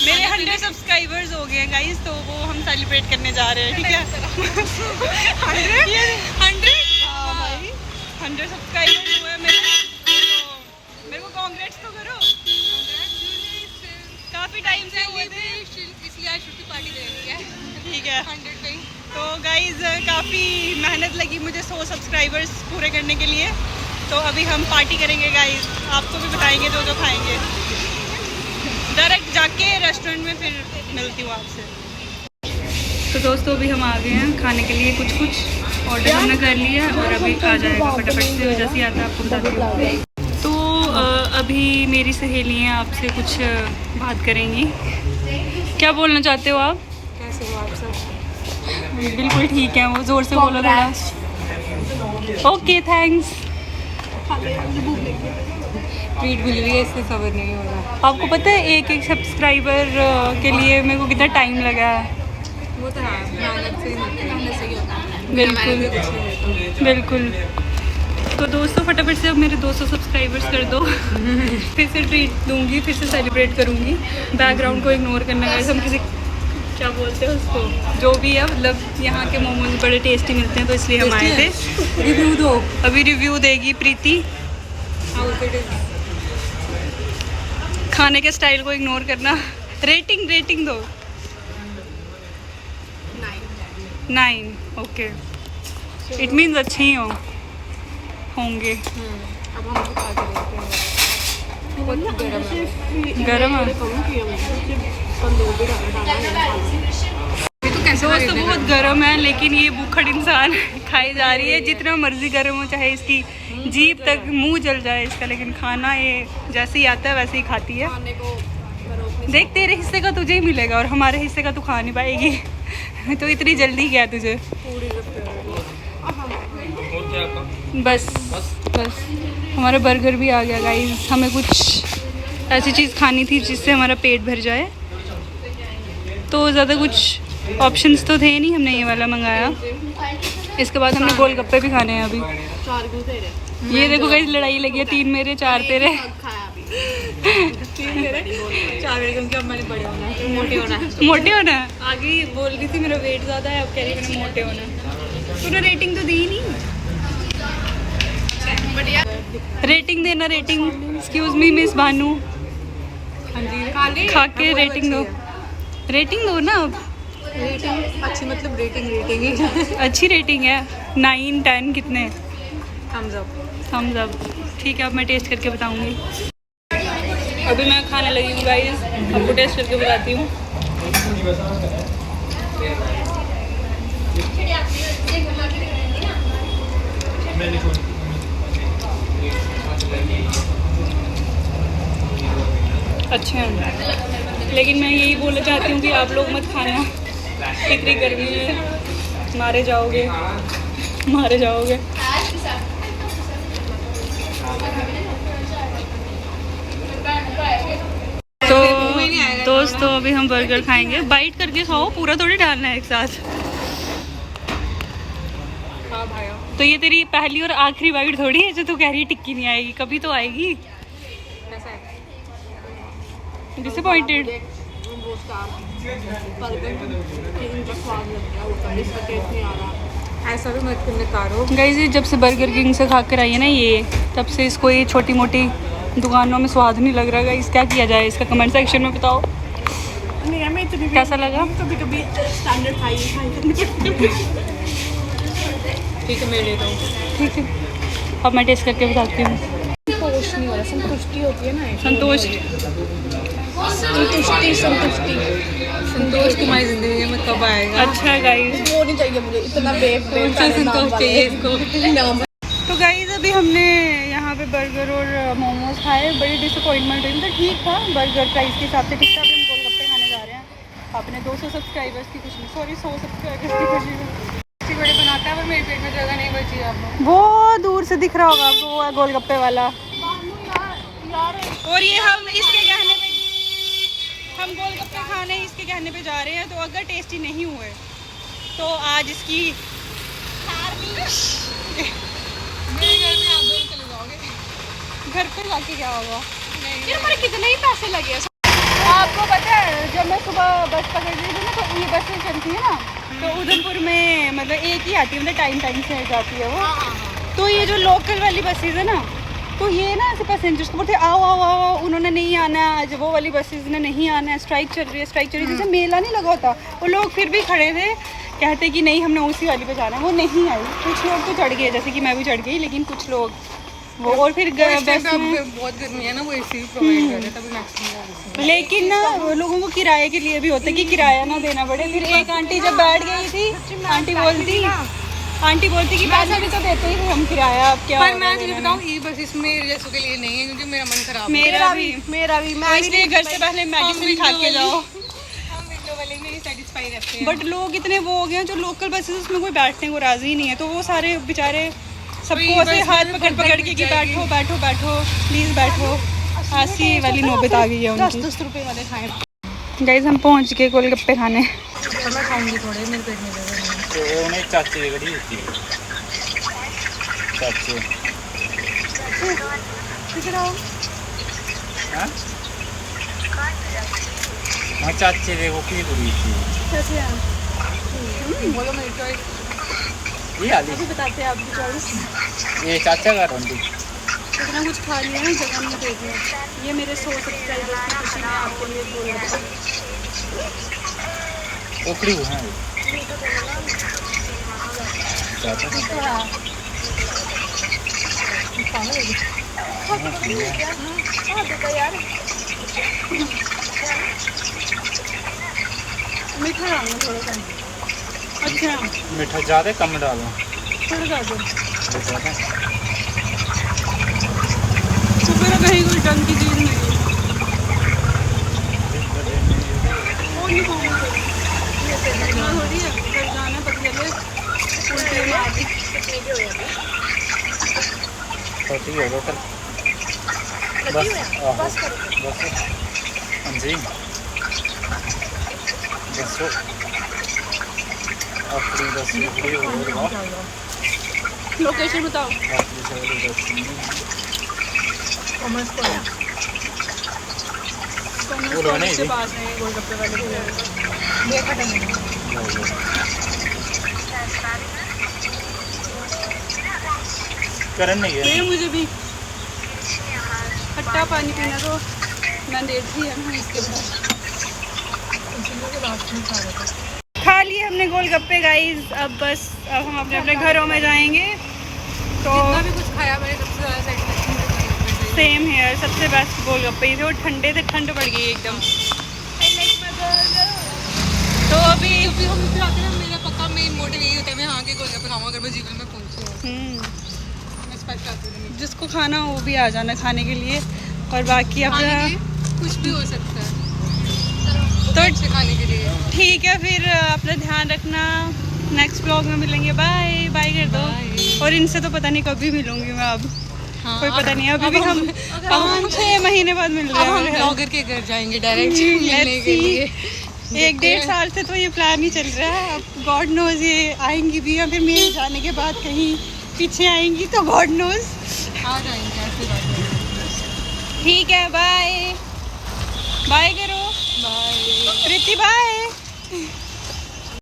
मेरे 100 सब्सक्राइबर्स हो गए हैं गाइस, तो वो हम सेलिब्रेट करने जा रहे हैं, ठीक है। 100 सब्सक्राइबर्स हुए मेरे, तो मेरे को कांग्रेट्स तो करो। काफ़ी टाइम से हुए थे, इसलिए आज छुट्टी पार्टी दे रही है। ठीक है। 100 पे तो गाइस काफ़ी मेहनत लगी मुझे 100 सब्सक्राइबर्स पूरे करने के लिए। तो अभी हम पार्टी करेंगे गाइस, आपको भी बताएंगे जो जो खाएंगे। डायरेक्ट जाके रेस्टोरेंट में फिर मिलती हूँ आपसे। तो दोस्तों अभी हम आ गए हैं खाने के लिए, कुछ ऑर्डर हमने कर लिया है और अभी आ जाएगा फटाफट से, जैसे ही आता है आपको बताती हूँ। तो अभी मेरी सहेलियाँ आपसे कुछ बात करेंगी। क्या बोलना चाहते हो आप? कैसे हो आप सब? बिल्कुल ठीक है, वो ज़ोर से बोलो थोड़ा। Okay thanks. ट्रीट मिल रही है, इससे सबर नहीं हो रहा। आपको पता है एक एक सब्सक्राइबर के लिए मेरे को कितना टाइम लगा है? वो तो है, मेहनत से ही होता है। बिल्कुल बिल्कुल। तो दोस्तों फटाफट से अब मेरे 200 सब्सक्राइबर्स कर दो। फिर से ट्रीट दूंगी, फिर से सेलिब्रेट करूंगी। बैकग्राउंड को इग्नोर करना गाइस, हम किसी क्या बोलते हैं उसको, जो भी है, मतलब यहाँ के मोमोज बड़े टेस्टी मिलते हैं तो इसलिए हम आए थे। रिव्यू दो। अभी रिव्यू देगी प्रीति। खाने के स्टाइल को इग्नोर करना। रेटिंग दो। 9। ओके, इट मीन्स अच्छे ही होंगे। अब हम खा के देखते हैं। बहुत गरम है दोस्तों, बहुत गर्म है, लेकिन ये भूखड़ इंसान खाई जा रही है। जितना मर्जी गर्म हो, चाहे इसकी जीभ तक मुंह जल जाए इसका, लेकिन खाना ये जैसे ही आता है वैसे ही खाती है। देख, तेरे हिस्से का तुझे ही मिलेगा और हमारे हिस्से का तू खा नहीं पाएगी। तो इतनी जल्दी क्या तुझे? बस हमारा बर्गर भी आ गया गाइस। हमें कुछ ऐसी चीज़ खानी थी जिससे हमारा पेट भर जाए, तो ज़्यादा कुछ ऑप्शंस तो थे नहीं, हमने ये वाला मंगाया। इसके बाद हमने गोलगप्पे भी खाने हैं अभी। ये देखो गाइस, लड़ाई लगी है, 3 मेरे 4 तेरे। 3 मेरे 4 मेरे, क्योंकि अब मैंने बड़े होना है, मोटे होना है। आगे बोल रही थी मेरा वेट ज़्यादा है, अब कह रही है मैंने मोटे होना है। तूने रेटिंग तो दी नहीं। रेटिंग देना, rating. Excuse me miss Bhanu. हाँ जी, खा के रेटिंग दो। रेटिंग दो ना अब। रेटिंग अच्छी, मतलब रेटिंग ही अच्छी रेटिंग है। 9, 10 कितने? Thumbs up. ठीक है, अब मैं टेस्ट करके बताऊंगी। अभी मैं खाने लगी हूँ गाइस, आपको टेस्ट करके बताती हूँ। अच्छे हैं, लेकिन मैं यही बोलना चाहती हूँ कि आप लोग मत खाना, इतनी गर्मी में मारे जाओगे। तो दोस्तों अभी हम बर्गर खाएंगे। बाइट करके खाओ, पूरा थोड़ी डालना है एक साथ। हाँ भाई, तो ये तेरी पहली और आखिरी बाइट थोड़ी है जो तू कह रही है टिक्की नहीं आएगी, कभी तो आएगी। कैसा है? डिसअपॉइंटेड। ऐसा भी मत करने कारो। गाइस ये जब से बर्गर किंग से खा कर आई है ना, ये तब से इसको ये छोटी मोटी दुकानों में स्वाद नहीं लग रहा। गाइस क्या किया जाए इसका, कमेंट सेक्शन में बताओ कैसा लगा। कभी स्टैंडर्ड खाई ठीक है, मैं लेता हूँ। ठीक है, अब मैं टेस्ट करके बताती हूँ। संतोष नहीं हो रहा, संतुष्टि होती है ना। संतोष तुम्हारी जिंदगी में कब आएगा? अच्छा है गाइस। वो नहीं चाहिए मुझे, इतना संतोष चाहिए इसको। तो गाइस अभी हमने यहाँ पे बर्गर और मोमोज खाए, बड़ी डिसअपॉइंटमेंट हुई। तो ठीक था, बर्गर प्राइस के हिसाब से ठीक था। अभी हम गोलगप्पे खाने जा रहे हैं अपने 200 सब्सक्राइबर्स की खुशी में, सॉरी 100 सब्सक्राइबर्स की खुशी में। बड़े बनाता है पर मेरे पेट में जगह नहीं बची आपको। वो दूर से दिख रहा होगा आपको, वो है गोलगप्पे वाला। और ये हम इसके कहने पे, हम गोलगप्पे खाने इसके कहने पे जा रहे हैं। तो अगर टेस्टी नहीं हुए तो आज इसकी मेरे घर में आप दोनों चले जाओगे। घर पे जाके क्या होगा? नहीं, यार हमारे कितने ही पैसे लगे। आपको पता है जब मैं सुबह बस पकड़ रही थी ना तो ये बसें चलती है ना तो उधमपुर में मतलब एक ही आती है, मतलब टाइम से जाती है वो। तो ये जो लोकल वाली बसेज है ना तो ये ना ऐसे पैसेंजर्स को बोलते आओ आओ आओ आओ, उन्होंने नहीं आना है आज, वो वाली बसेज ने नहीं आना है, स्ट्राइक चल रही है। जैसे मेला नहीं लगा होता, वो लोग फिर भी खड़े थे, कहते कि नहीं हमने उसी वाली पे जाना है, वो नहीं आई। कुछ लोग तो चढ़ गए, जैसे कि मैं भी चढ़ गई, लेकिन कुछ लोग वो और फिर बस में बहुत गर्मी है ना, वो एसी प्रोवाइड कर रहे हैं तभी मैक्सिमम। लेकिन ना वो लोगों को किराए के लिए भी होता है कि किराया ना देना पड़े। फिर एक आंटी जब बैठ गई थी, आंटी बोलती कि पैसा भी तो देते ही हम किराया, अब क्या। पर मैं तुझे बताऊं ई बस इसमें जैसों के लिए नहीं है, क्योंकि मेरा मन खराब है। मेरा भी मैं इसलिए घर से पहले मेडिसिन खा के जाओ। हम विंडो वाले में ही सेटिस्फाई रहते हैं। बट लोग इतने वो हो गए हैं जो लोकल बसेस उसमें कोई बैठने को राजी नहीं है, तो वो सारे बेचारे सबको ऐसे हाथ पकड़ के कि बैठो बैठो बैठो प्लीज बैठो, ऐसी वाली नौबत आ गई है उनकी। 10 रुपए वाले खाएं। गाइस हम पहुंच गए गोलगप्पे खाने। मैं खाऊंगी थोड़े, मेरे पेट में दर्द है। तो उन्हें चाची की गड़ी होती है, चाची हाँ हाँ चाची देखो की बुरी थी बोलो मेरी चॉइस। ये आली बताते हैं आपकी चॉइस। ये चाचा का रंडी इतना कुछ खा लिया ना, जगह नहीं देख रहे। ये मेरे 100 सब्सक्राइबर्स की खुशी में आपके लिए गोलगप्पे। ओकड़ी हुआ है चाचा मीठा डालना थोड़ा सा। अच्छा मीठा ज़्यादा कम डालो, थोड़ा डाल दो। ज़्यादा तो फिर कहीं कोई ढंग की चीज़ नहीं वो नहीं खाऊंगी। हो रही है घर जाना पता चले उल्टी मार दी। छोटी हो गया कर बस बस हाँ जी बस अपनी बस पूरी हो गई। लोकेशन बताओ। कॉमर्स को है। कॉमर्स के पास है गोलगप्पे वाले ये खत्म है। करन नहीं है मुझे भी खट्टा पानी पीना, तो मैंडेट ही है ना इसके बाद। खा लिए हमने गोलगप्पे गाइस, अब बस अब हम अपने अपने घरों में जाएंगे। तो जितना भी कुछ खाया मैंने सबसे ज़्यादा सेटिस्फेक्शन सेम हेयर, सबसे बेस्ट गोलगप्पे ही थे, और ठंडे थे, ठंड पड़ गई एकदम। तो अभी हम फिर आते हैं, मेरा पक्का मेन मोटिव यही होता है मैं हाँ के गोलगप्पे खाऊंगा अगर मैं जीवन में पहुंची हूँ। मैं एक्सपेक्ट करती हूँ जिसको खाना हो वो भी आ जाना खाने के लिए, और बाकी अपना कुछ भी हो सकता है तो खाने के लिए। ठीक है, फिर अपना ध्यान रखना, नेक्स्ट ब्लॉग में मिलेंगे। बाय बाय कर दो। और इनसे तो पता नहीं कभी मिलूंगी मैं अब, कोई पता नहीं। अभी भी हम 5-6 महीने बाद मिल रहे हैं। हम ब्लॉगर के घर जाएंगे डायरेक्ट मिलने के लिए। 1-1.5 साल से तो ये प्लान ही चल रहा है। अब गॉड नोज ये आएंगी भी, या फिर मेरे जाने के बाद कहीं पीछे आएंगी, तो गॉड नोज आ जाएंगे। ऐसी बात है। ठीक है, बाय बाय करो। बाय प्रीति बाय।